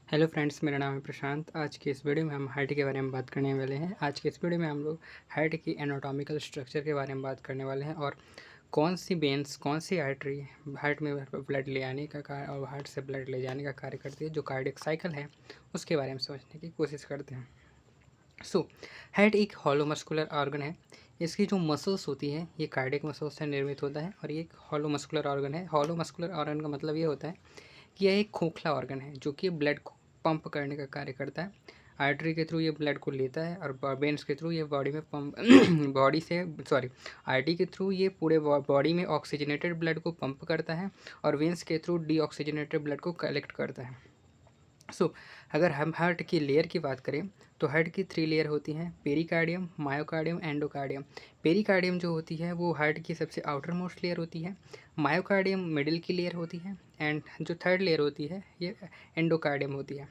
Hello friends, मेरा नाम है प्रशांत। आज की इस वीडियो में हम हार्ट के बारे में बात करने वाले हैं। आज की इस वीडियो में हम लोग हार्ट की एनाटॉमिकल स्ट्रक्चर के बारे में बात करने वाले हैं और कौन सी वेन्स, कौन सी आर्टरी हार्ट में ब्लड ले आने का कार्य और हार्ट से ब्लड ले जाने का कार्य करती है, जो कार्डियक साइकिल है उसके बारे में समझने की कोशिश करते हैं। हार्ट एक हॉलो मस्कुलर ऑर्गन है। इसकी जो मसल्स होती हैं ये कार्डियक मसल्स से निर्मित होता है और ये एक हॉलो मस्कुलर ऑर्गन है। हॉलो मस्कुलर ऑर्गन का मतलब ये होता है कि यह एक खोखला ऑर्गन है जो कि ब्लड को पंप करने का कार्य करता है। आर्टरी के थ्रू ये ब्लड को लेता है और वेन्स के थ्रू ये बॉडी में पंप बॉडी से आर्टरी के थ्रू ये पूरे बॉडी में ऑक्सीजनेटेड ब्लड को पंप करता है और वेन्स के थ्रू डीऑक्सीजनेटेड ब्लड को कलेक्ट करता है। अगर हम हार्ट की लेयर की बात करें तो हार्ट की 3 लेयर होती हैं: पेरिकार्डियम, मायोकार्डियम, एंडोकार्डियम। पेरिकार्डियम जो होती है वो हार्ट की सबसे आउटर मोस्ट लेयर होती है। मायोकार्डियम मिडिल की लेयर होती है एंड जो थर्ड लेयर होती है ये एंडोकार्डियम होती है।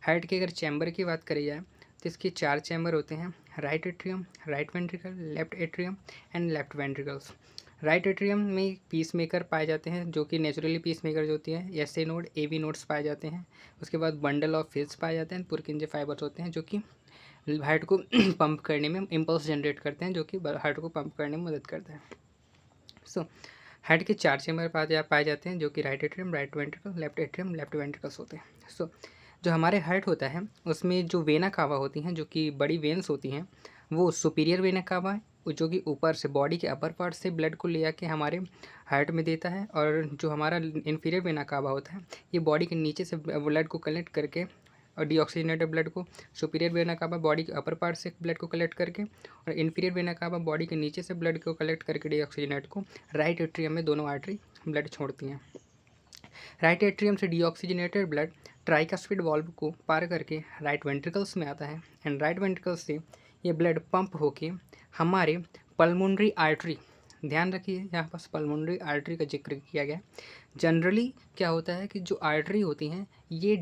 हार्ट के अगर चैम्बर की बात करी जाए तो इसके 4 चैम्बर होते हैं: right atrium, right ventricle, left atrium and left ventricles. Right atrium में पीस मेकर पाए जाते हैं, जो कि नेचुरली पीस मेकर जो होती है S A node, A B nodes पाए जाते हैं। उसके बाद बंडल ऑफ फिल्स पाए जाते हैं, पुरकिंजे फाइबर्स होते हैं जो कि हार्ट को पंप करने में इम्पल्स जनरेट करते हैं, जो कि हार्ट को पंप करने में मदद करता है। हार्ट के 4 चैम्बर पाए जाते हैं, जो कि right atrium, right ventricle, left atrium, left ventricles होते हैं। जो हमारे हार्ट होता है उसमें जो वेना कावा होती हैं, जो कि बड़ी वेन्स होती हैं, वो सुपीरियर वेना कावा है, जो कि ऊपर से बॉडी के अपर पार्ट से ब्लड को ले आके हमारे हार्ट में देता है। और जो हमारा इन्फीरियर वेना कावा होता है ये बॉडी के नीचे से ब्लड को कलेक्ट करके और डीऑक्सीजनेटेड ब्लड को सुपीरियर वेना कावा बॉडी के अपर पार्ट से ब्लड को कलेक्ट करके और इन्फीरियर वेना कावा बॉडी के नीचे से ब्लड को कलेक्ट करके डीऑक्सीजनेट को राइट एट्रियम में दोनों आर्टरी ब्लड छोड़ती हैं। राइट एट्रियम से डीऑक्सीजनेटेड ब्लड ट्राइकास्पिड वाल्व को पार करके राइट वेंट्रिकल्स में आता है एंड राइट वेंट्रिकल्स से ये ब्लड पंप होके हमारे पल्मोनरी आर्टरी, ध्यान रखिए यहाँ पास पल्मोनरी आर्टरी का जिक्र किया गया है। जनरली क्या होता है कि जो आर्टरी होती हैं ये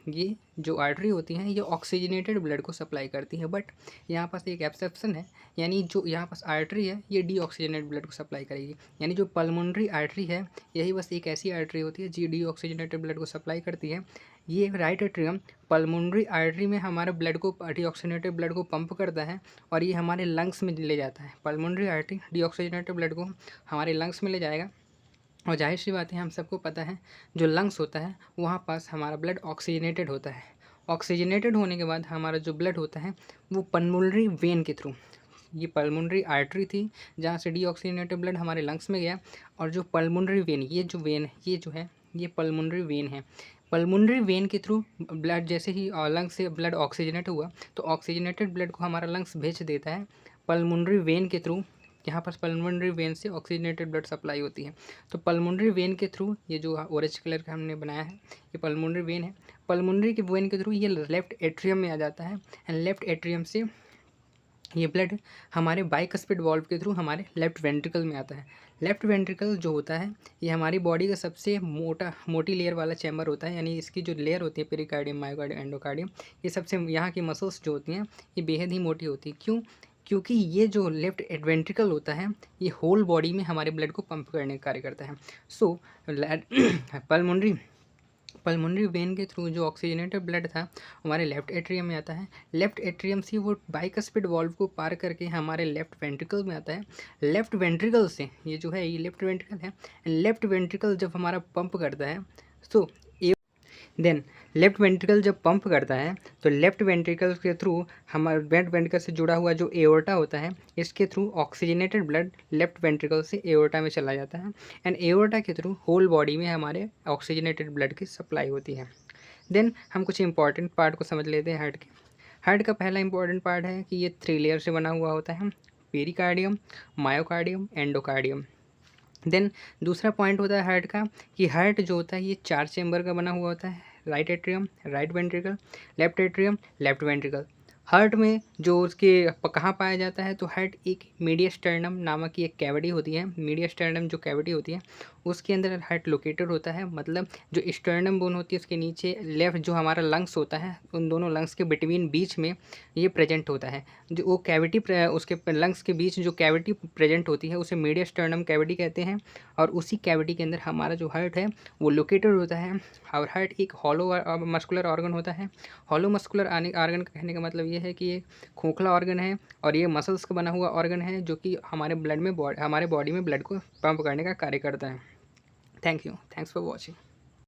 ये जो आर्टरी होती हैं ये ऑक्सीजनेटेड ब्लड को सप्लाई करती है, बट यहाँ पास एक एक्सेप्शन है, यानी जो यहाँ पास आर्टरी है ये डीऑक्सीजनेटेड ब्लड को सप्लाई करेगी। यानी जो पल्मोनरी आर्टरी है यही बस एक ऐसी आर्टरी होती है जो डीऑक्सीजनेटेड ब्लड को सप्लाई करती है। ये राइट एट्रियम पल्मोनरी आर्टरी में हमारे ब्लड को, डीऑक्सीजनेटेड ब्लड को पंप करता है और ये हमारे लंग्स में ले जाता है। पल्मोनरी आर्टरी डीऑक्सीजनेटेड ब्लड को हमारे लंग्स में ले जाएगा और जाहिर सी बात है हम सबको पता है जो लंग्स होता है वहाँ पास हमारा ब्लड ऑक्सीजनेटेड होता है। ऑक्सीजनेटेड होने के बाद हमारा जो ब्लड होता है वो पल्मोनरी वेन के थ्रू, ये पल्मोनरी आर्टरी थी जहाँ से डीऑक्सीजनेटेड ब्लड हमारे लंग्स में गया, और जो पल्मोनरी वेन, ये जो है ये पल्मोनरी वेन है। पल्मोनरी वेन के थ्रू ब्लड जैसे ही लंग्स से ब्लड ऑक्सीजनेट हुआ तो ऑक्सीजनेटेड ब्लड को हमारा लंग्स भेज देता है पल्मोनरी वेन के थ्रू। यहाँ पर पल्मोनरी वेन से ऑक्सीजनेटेड ब्लड सप्लाई होती है। तो पल्मोनरी वेन के थ्रू ये जो ऑरेंज कलर का हमने बनाया है ये पल्मोनरी वेन है। पल्मोनरी के वेन के थ्रू ये लेफ्ट एट्रियम में आ जाता है एंड लेफ्ट एट्रियम से ये ब्लड हमारे बाइकस्पिड वाल्व के थ्रू हमारे लेफ्ट वेंट्रिकल में आता है। लेफ्ट वेंट्रिकल जो होता है ये हमारी बॉडी का सबसे मोटी लेयर वाला चैम्बर होता है, यानी इसकी जो लेयर होती है पेरिकार्डियम, मायोकार्डियम, एंडोकार्डियम, ये सबसे यहाँ की मसल्स जो होती हैं ये बेहद ही मोटी होती है। क्यों? क्योंकि ये जो लेफ्ट वेंट्रिकल होता है ये होल बॉडी में हमारे ब्लड को पंप करने का कार्य करता है। पल्मोनरी पल्मोनरी वेन के थ्रू जो ऑक्सीजनेटेड ब्लड था हमारे लेफ्ट एट्रियम में आता है। लेफ्ट एट्रियम से वो बाइकस्पिड वाल्व को पार करके हमारे लेफ्ट वेंट्रिकल में आता है। लेफ्ट वेंट्रिकल से ये जो है ये लेफ्ट वेंट्रिकल है, लेफ्ट वेंट्रिकल जब हमारा पंप करता है सो देन लेफ्ट वेंट्रिकल जब पंप करता है तो लेफ्ट वेंट्रिकल के थ्रू हमारे लेफ्ट वेंट्रिकल से जुड़ा हुआ जो एओर्टा होता है इसके through oxygenated blood left ventricle से एओर्टा में चला जाता है एंड एओर्टा के थ्रू होल बॉडी में हमारे ऑक्सीजनेटेड ब्लड की सप्लाई होती है। देन हम कुछ इंपॉर्टेंट पार्ट को समझ लेते हैं हार्ट के। हार्ट का पहला इंपॉर्टेंट पार्ट है कि ये 3 लेयर से बना हुआ होता है: पेरिकार्डियम, मायोकार्डियम, एंडोकार्डियम। देन दूसरा पॉइंट होता है हार्ट का कि हार्ट जो होता है ये 4 चैम्बर का बना हुआ होता है: right atrium, right ventricle, left atrium, left ventricle. Heart में जो उसके कहाँ पाया जाता है, तो हार्ट एक मीडियस्टर्नम नामक की एक कैविटी होती है। मीडियस्टर्नम जो कैविटी होती है उसके अंदर हार्ट लोकेटेड होता है। मतलब जो स्टर्नम बोन होती है उसके नीचे लेफ्ट जो हमारा लंग्स होता है, उन दोनों लंग्स के बिटवीन बीच में ये प्रेजेंट होता है। जो वो कैविटी उसके लंग्स के बीच जो कैविटी प्रेजेंट होती है उसे मीडियस्टर्नम कैविटी कहते हैं। और उसी कैविटी के अंदर हमारा जो हार्ट है वो लोकेटेड होता है। और हार्ट एक हॉलो मस्कुलर ऑर्गन होता है। हॉलो मस्कुलर ऑर्गन कहने का मतलब ये है कि ये खोखला ऑर्गन है और ये मसल्स का बना हुआ ऑर्गन है, जो कि हमारे ब्लड में हमारे बॉडी में ब्लड को पंप करने का कार्य करता है। Thank you, thanks for watching.